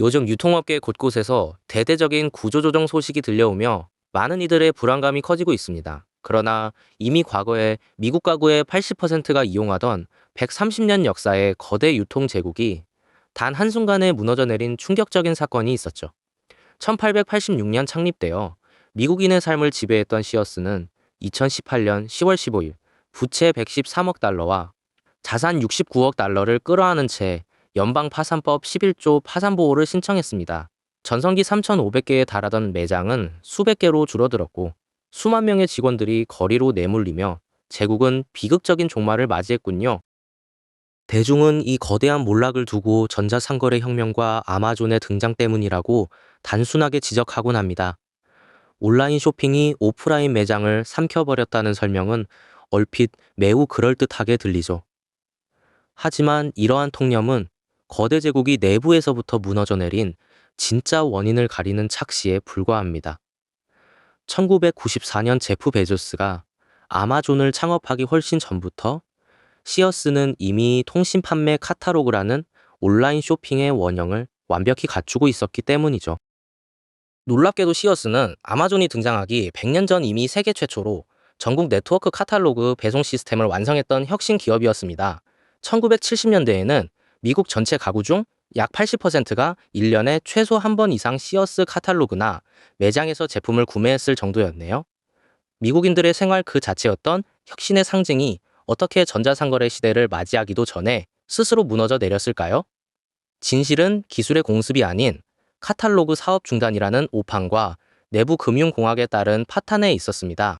요즘 유통업계 곳곳에서 대대적인 구조조정 소식이 들려오며 많은 이들의 불안감이 커지고 있습니다. 그러나 이미 과거에 미국 가구의 80%가 이용하던 130년 역사의 거대 유통 제국이 단 한순간에 무너져 내린 충격적인 사건이 있었죠. 1886년 창립되어 미국인의 삶을 지배했던 시어스는 2018년 10월 15일 부채 113억 달러와 자산 69억 달러를 끌어안은 채 연방 파산법 11조 파산 보호를 신청했습니다. 전성기 3,500개에 달하던 매장은 수백 개로 줄어들었고 수만 명의 직원들이 거리로 내몰리며 제국은 비극적인 종말을 맞이했군요. 대중은 이 거대한 몰락을 두고 전자상거래 혁명과 아마존의 등장 때문이라고 단순하게 지적하곤 합니다. 온라인 쇼핑이 오프라인 매장을 삼켜버렸다는 설명은 얼핏 매우 그럴듯하게 들리죠. 하지만 이러한 통념은 거대 제국이 내부에서부터 무너져 내린 진짜 원인을 가리는 착시에 불과합니다. 1994년 제프 베조스가 아마존을 창업하기 훨씬 전부터 시어스는 이미 통신 판매 카탈로그라는 온라인 쇼핑의 원형을 완벽히 갖추고 있었기 때문이죠. 놀랍게도 시어스는 아마존이 등장하기 100년 전 이미 세계 최초로 전국 네트워크 카탈로그 배송 시스템을 완성했던 혁신 기업이었습니다. 1970년대에는 미국 전체 가구 중 약 80%가 1년에 최소 한 번 이상 시어스 카탈로그나 매장에서 제품을 구매했을 정도였네요. 미국인들의 생활 그 자체였던 혁신의 상징이 어떻게 전자상거래 시대를 맞이하기도 전에 스스로 무너져 내렸을까요? 진실은 기술의 공습이 아닌 카탈로그 사업 중단이라는 오판과 내부 금융공학에 따른 파탄에 있었습니다.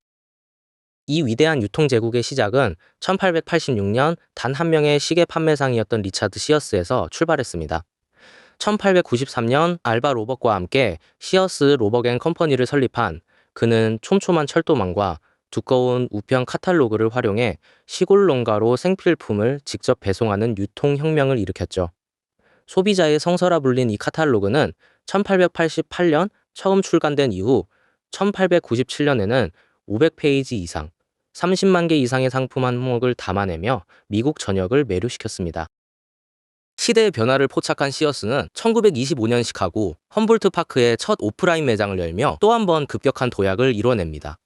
이 위대한 유통제국의 시작은 1886년 단 한 명의 시계 판매상이었던 리차드 시어스에서 출발했습니다. 1893년 알바 로벅과 함께 시어스 로벅 앤 컴퍼니를 설립한 그는 촘촘한 철도망과 두꺼운 우편 카탈로그를 활용해 시골 농가로 생필품을 직접 배송하는 유통혁명을 일으켰죠. 소비자의 성서라 불린 이 카탈로그는 1888년 처음 출간된 이후 1897년에는 500페이지 이상, 30만 개 이상의 상품 항목을 담아내며 미국 전역을 매료시켰습니다. 시대의 변화를 포착한 시어스는 1925년 시카고 험볼트 파크에 첫 오프라인 매장을 열며 또 한 번 급격한 도약을 이뤄냅니다.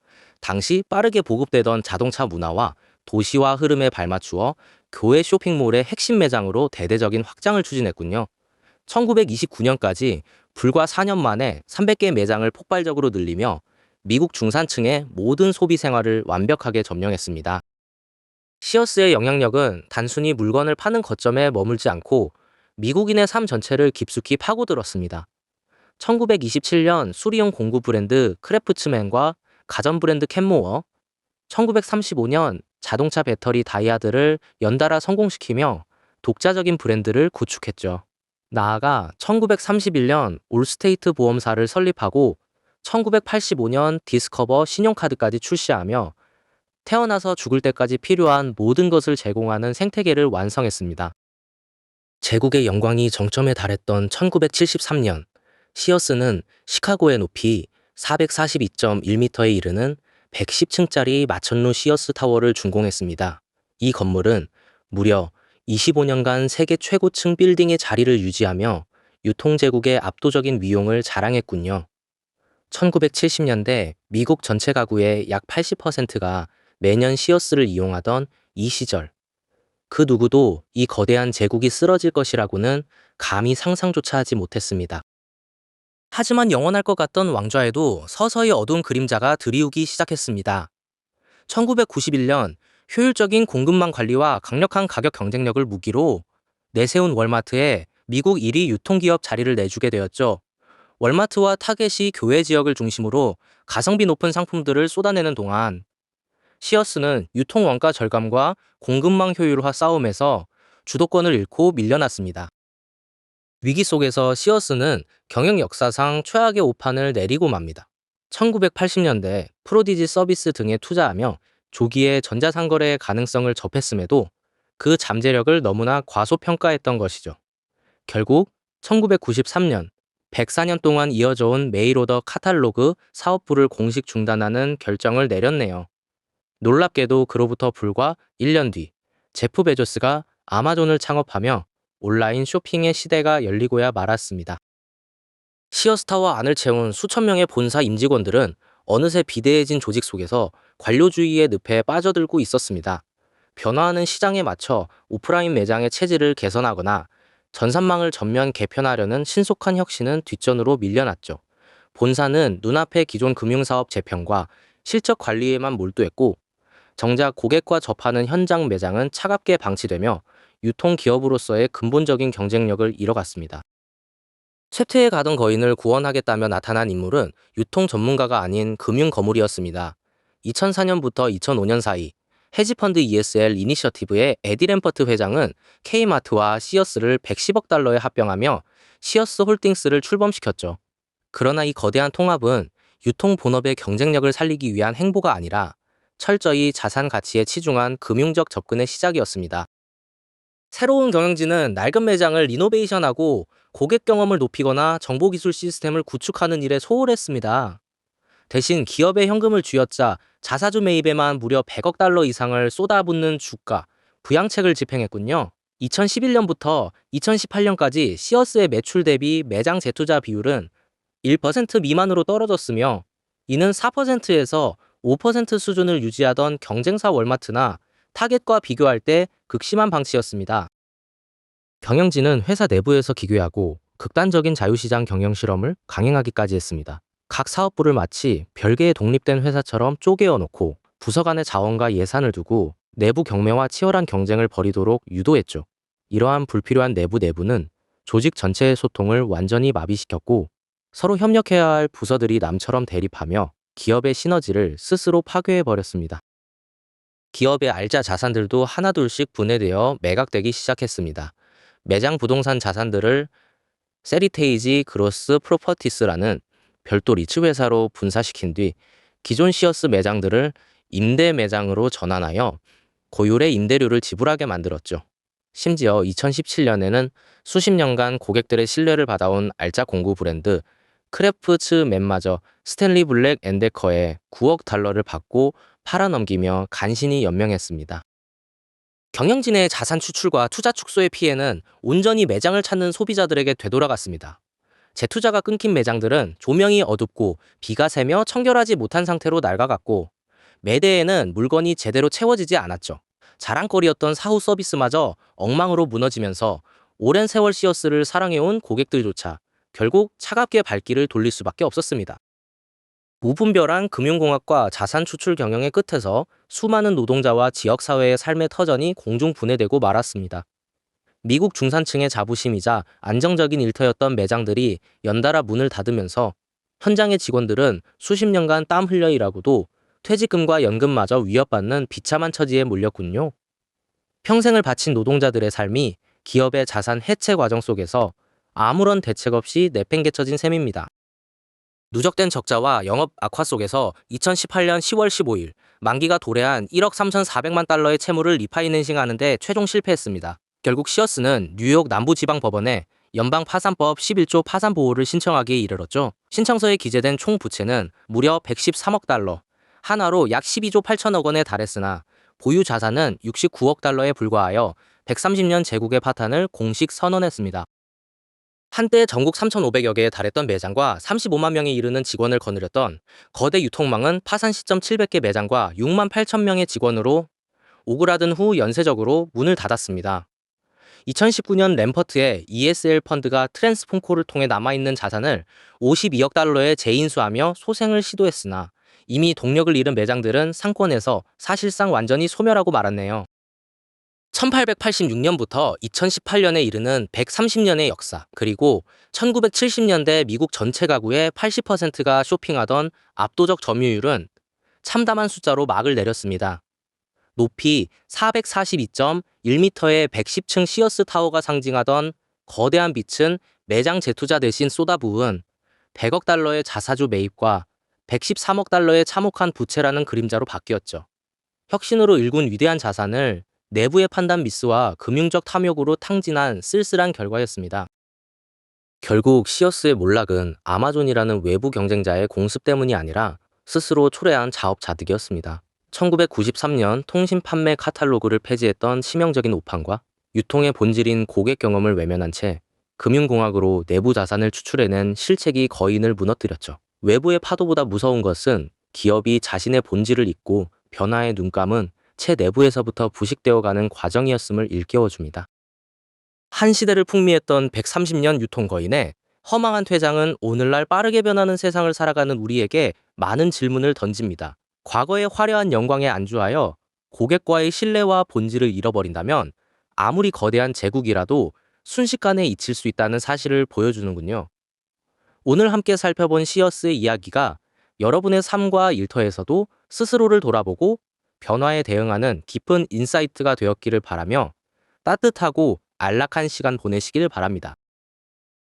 당시 빠르게 보급되던 자동차 문화와 도시화 흐름에 발맞추어 교회 쇼핑몰의 핵심 매장으로 대대적인 확장을 추진했군요. 1929년까지 불과 4년 만에 300개 매장을 폭발적으로 늘리며 미국 중산층의 모든 소비 생활을 완벽하게 점령했습니다. 시어스의 영향력은 단순히 물건을 파는 거점에 머물지 않고 미국인의 삶 전체를 깊숙이 파고들었습니다. 1927년 수리용 공구 브랜드 크래프츠맨과 가전 브랜드 캔모어, 1935년 자동차 배터리 다이아드를 연달아 성공시키며 독자적인 브랜드를 구축했죠. 나아가 1931년 올스테이트 보험사를 설립하고 1985년 디스커버 신용카드까지 출시하며 태어나서 죽을 때까지 필요한 모든 것을 제공하는 생태계를 완성했습니다. 제국의 영광이 정점에 달했던 1973년, 시어스는 시카고의 높이 442.1m에 이르는 110층짜리 마천루 시어스 타워를 준공했습니다. 이 건물은 무려 25년간 세계 최고층 빌딩의 자리를 유지하며 유통제국의 압도적인 위용을 자랑했군요. 1970년대 미국 전체 가구의 약 80%가 매년 시어스를 이용하던 이 시절, 그 누구도 이 거대한 제국이 쓰러질 것이라고는 감히 상상조차 하지 못했습니다. 하지만 영원할 것 같던 왕좌에도 서서히 어두운 그림자가 드리우기 시작했습니다. 1991년 효율적인 공급망 관리와 강력한 가격 경쟁력을 무기로 내세운 월마트에 미국 1위 유통기업 자리를 내주게 되었죠. 월마트와 타겟이 교외 지역을 중심으로 가성비 높은 상품들을 쏟아내는 동안 시어스는 유통 원가 절감과 공급망 효율화 싸움에서 주도권을 잃고 밀려났습니다. 위기 속에서 시어스는 경영 역사상 최악의 오판을 내리고 맙니다. 1980년대 프로디지 서비스 등에 투자하며 조기에 전자상거래의 가능성을 접했음에도 그 잠재력을 너무나 과소평가했던 것이죠. 결국 1993년 104년 동안 이어져 온 메일오더 카탈로그 사업부를 공식 중단하는 결정을 내렸네요. 놀랍게도 그로부터 불과 1년 뒤 제프 베조스가 아마존을 창업하며 온라인 쇼핑의 시대가 열리고야 말았습니다. 시어스타와 안을 채운 수천 명의 본사 임직원들은 어느새 비대해진 조직 속에서 관료주의의 늪에 빠져들고 있었습니다. 변화하는 시장에 맞춰 오프라인 매장의 체질을 개선하거나 전산망을 전면 개편하려는 신속한 혁신은 뒷전으로 밀려났죠. 본사는 눈앞의 기존 금융사업 재편과 실적 관리에만 몰두했고, 정작 고객과 접하는 현장 매장은 차갑게 방치되며 유통기업으로서의 근본적인 경쟁력을 잃어갔습니다. 쇠퇴에 가던 거인을 구원하겠다며 나타난 인물은 유통 전문가가 아닌 금융 거물이었습니다. 2004년부터 2005년 사이 헤지펀드 ESL 이니셔티브의 에디 램퍼트 회장은 K마트와 시어스를 110억 달러에 합병하며 시어스 홀딩스를 출범시켰죠. 그러나 이 거대한 통합은 유통 본업의 경쟁력을 살리기 위한 행보가 아니라 철저히 자산 가치에 치중한 금융적 접근의 시작이었습니다. 새로운 경영진은 낡은 매장을 리노베이션하고 고객 경험을 높이거나 정보기술 시스템을 구축하는 일에 소홀했습니다. 대신 기업의 현금을 쥐어짜 자사주 매입에만 무려 100억 달러 이상을 쏟아붓는 주가, 부양책을 집행했군요. 2011년부터 2018년까지 시어스의 매출 대비 매장 재투자 비율은 1% 미만으로 떨어졌으며, 이는 4%에서 5% 수준을 유지하던 경쟁사 월마트나 타겟과 비교할 때 극심한 방치였습니다. 경영진은 회사 내부에서 기괴하고 극단적인 자유시장 경영 실험을 강행하기까지 했습니다. 각 사업부를 마치 별개의 독립된 회사처럼 쪼개어 놓고 부서 간의 자원과 예산을 두고 내부 경매와 치열한 경쟁을 벌이도록 유도했죠. 이러한 불필요한 내부는 조직 전체의 소통을 완전히 마비시켰고, 서로 협력해야 할 부서들이 남처럼 대립하며 기업의 시너지를 스스로 파괴해버렸습니다. 기업의 알짜 자산들도 하나둘씩 분해되어 매각되기 시작했습니다. 매장 부동산 자산들을 세리테이지 그로스 프로퍼티스라는 별도 리츠 회사로 분사시킨 뒤 기존 시어스 매장들을 임대 매장으로 전환하여 고율의 임대료를 지불하게 만들었죠. 심지어 2017년에는 수십 년간 고객들의 신뢰를 받아온 알짜 공구 브랜드 크래프츠맨마저 스탠리 블랙 앤데커에 9억 달러를 받고 팔아넘기며 간신히 연명했습니다. 경영진의 자산 추출과 투자 축소의 피해는 온전히 매장을 찾는 소비자들에게 되돌아갔습니다. 재투자가 끊긴 매장들은 조명이 어둡고 비가 새며 청결하지 못한 상태로 낡아갔고, 매대에는 물건이 제대로 채워지지 않았죠. 자랑거리였던 사후 서비스마저 엉망으로 무너지면서 오랜 세월 시어스를 사랑해온 고객들조차 결국 차갑게 발길을 돌릴 수밖에 없었습니다. 무분별한 금융공학과 자산 추출 경영의 끝에서 수많은 노동자와 지역사회의 삶의 터전이 공중 분해되고 말았습니다. 미국 중산층의 자부심이자 안정적인 일터였던 매장들이 연달아 문을 닫으면서 현장의 직원들은 수십 년간 땀 흘려 일하고도 퇴직금과 연금마저 위협받는 비참한 처지에 몰렸군요. 평생을 바친 노동자들의 삶이 기업의 자산 해체 과정 속에서 아무런 대책 없이 내팽개쳐진 셈입니다. 누적된 적자와 영업 악화 속에서 2018년 10월 15일 만기가 도래한 1억 3,400만 달러의 채무를 리파이낸싱하는 데 최종 실패했습니다. 결국 시어스는 뉴욕 남부지방법원에 연방파산법 11조 파산보호를 신청하기에 이르렀죠. 신청서에 기재된 총 부채는 무려 113억 달러, 한화로 약 12조 8천억 원에 달했으나 보유 자산은 69억 달러에 불과하여 130년 제국의 파탄을 공식 선언했습니다. 한때 전국 3,500여 개에 달했던 매장과 35만 명에 이르는 직원을 거느렸던 거대 유통망은 파산 시점 700개 매장과 6만 8천 명의 직원으로 오그라든 후 연쇄적으로 문을 닫았습니다. 2019년 램퍼트의 ESL 펀드가 트랜스폰코를 통해 남아있는 자산을 52억 달러에 재인수하며 소생을 시도했으나 이미 동력을 잃은 매장들은 상권에서 사실상 완전히 소멸하고 말았네요. 1886년부터 2018년에 이르는 130년의 역사, 그리고 1970년대 미국 전체 가구의 80%가 쇼핑하던 압도적 점유율은 참담한 숫자로 막을 내렸습니다. 높이 442.1m의 110층 시어스 타워가 상징하던 거대한 빛은 매장 재투자 대신 쏟아부은 100억 달러의 자사주 매입과 113억 달러의 참혹한 부채라는 그림자로 바뀌었죠. 혁신으로 일군 위대한 자산을 내부의 판단 미스와 금융적 탐욕으로 탕진한 쓸쓸한 결과였습니다. 결국 시어스의 몰락은 아마존이라는 외부 경쟁자의 공습 때문이 아니라 스스로 초래한 자업자득이었습니다. 1993년 통신 판매 카탈로그를 폐지했던 치명적인 오판과 유통의 본질인 고객 경험을 외면한 채 금융공학으로 내부 자산을 추출해낸 실책이 거인을 무너뜨렸죠. 외부의 파도보다 무서운 것은 기업이 자신의 본질을 잊고 변화에 눈감은 채 내부에서부터 부식되어가는 과정이었음을 일깨워줍니다. 한 시대를 풍미했던 130년 유통거인의 허망한 퇴장은 오늘날 빠르게 변하는 세상을 살아가는 우리에게 많은 질문을 던집니다. 과거의 화려한 영광에 안주하여 고객과의 신뢰와 본질을 잃어버린다면 아무리 거대한 제국이라도 순식간에 잊힐 수 있다는 사실을 보여주는군요. 오늘 함께 살펴본 시어스의 이야기가 여러분의 삶과 일터에서도 스스로를 돌아보고 변화에 대응하는 깊은 인사이트가 되었기를 바라며 따뜻하고 안락한 시간 보내시길 바랍니다.